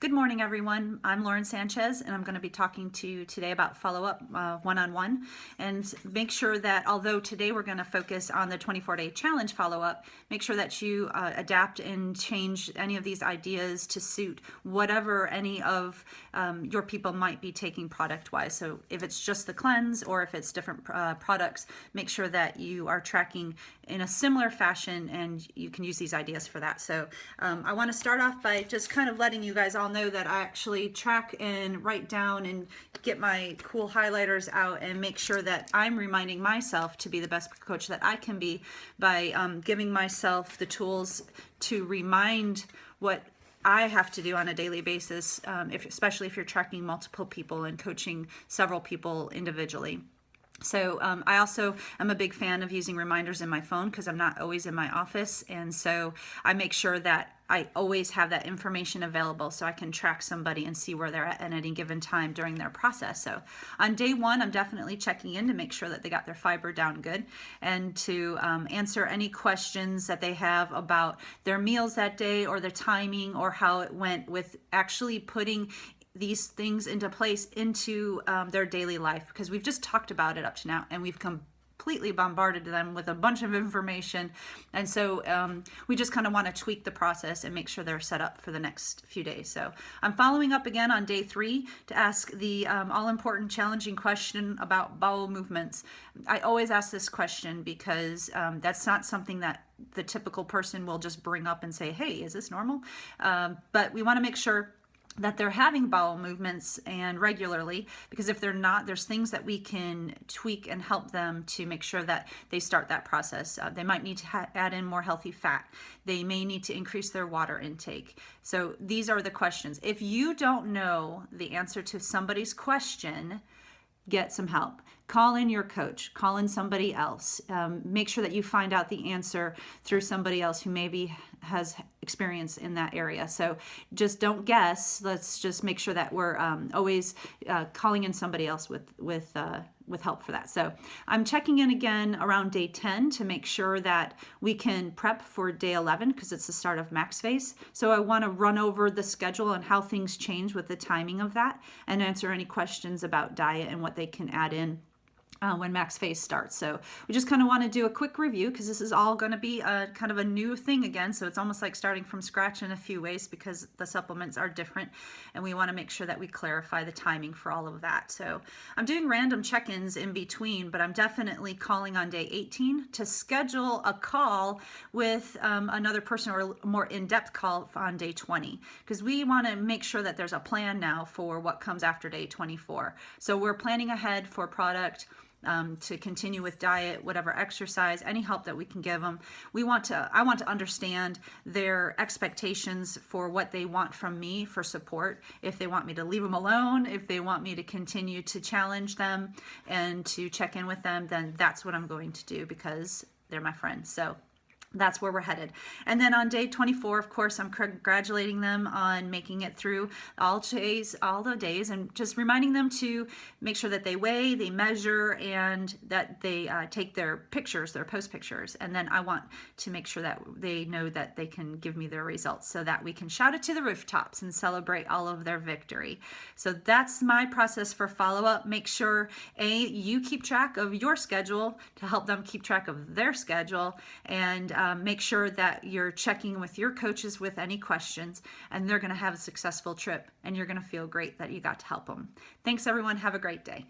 Good morning, everyone. I'm Lauren Sanchez, and I'm going to be talking to you today about follow-up one-on-one. And make sure that, although today we're going to focus on the 24-day challenge follow-up, make sure that you adapt and change any of these ideas to suit whatever any of your people might be taking product-wise. So if it's just the cleanse or if it's different products, make sure that you are tracking in a similar fashion, and you can use these ideas for that. So I want to start off by just kind of letting you guys all know that I actually track and write down and get my cool highlighters out and make sure that I'm reminding myself to be the best coach that I can be by giving myself the tools to remind what I have to do on a daily basis, especially if you're tracking multiple people and coaching several people individually. So I also am a big fan of using reminders in my phone because I'm not always in my office, and so I make sure that I always have that information available so I can track somebody and see where they're at any given time during their process. So on day one, I'm definitely checking in to make sure that they got their fiber down good and to answer any questions that they have about their meals that day or the timing or how it went with actually putting these things into place into their daily life, because we've just talked about it up to now and we've completely bombarded them with a bunch of information, and so we just kind of want to tweak the process and make sure they're set up for the next few days. So I'm following up again on day 3 to ask the all-important challenging question about bowel movements. I always ask this question because that's not something that the typical person will just bring up and say, hey, is this normal? But we want to make sure that they're having bowel movements and regularly, because if they're not, there's things that we can tweak and help them to make sure that they start that process. They might need to add in more healthy fat. They may need to increase their water intake. So these are the questions. If you don't know the answer to somebody's question, get some help. Call in your coach, call in somebody else. Make sure that you find out the answer through somebody else who maybe has experience in that area. So just don't guess. Let's just make sure that we're always calling in somebody else with help for that. So I'm checking in again around day 10 to make sure that we can prep for day 11 because it's the start of max phase. So I want to run over the schedule and how things change with the timing of that and answer any questions about diet and what they can add in when max phase starts. So we just kind of want to do a quick review because this is all going to be kind of a new thing again. So it's almost like starting from scratch in a few ways because the supplements are different, and we want to make sure that we clarify the timing for all of that. So I'm doing random check-ins in between, but I'm definitely calling on day 18 to schedule a call with another person, or a more in-depth call on day 20, because we want to make sure that there's a plan now for what comes after day 24. So we're planning ahead for product, to continue with diet, whatever exercise, any help that we can give them. I want to understand their expectations for what they want from me for support. If they want me to leave them alone, if they want me to continue to challenge them and to check in with them, then that's what I'm going to do because they're my friends. So that's where we're headed. And then on day 24, of course, I'm congratulating them on making it through all the days, and just reminding them to make sure that they weigh, they measure, and that they take their pictures, their post pictures. And then I want to make sure that they know that they can give me their results so that we can shout it to the rooftops and celebrate all of their victory. So that's my process for follow-up. Make sure, you keep track of your schedule to help them keep track of their schedule, and make sure that you're checking with your coaches with any questions, and they're going to have a successful trip, and you're going to feel great that you got to help them. Thanks, everyone. Have a great day.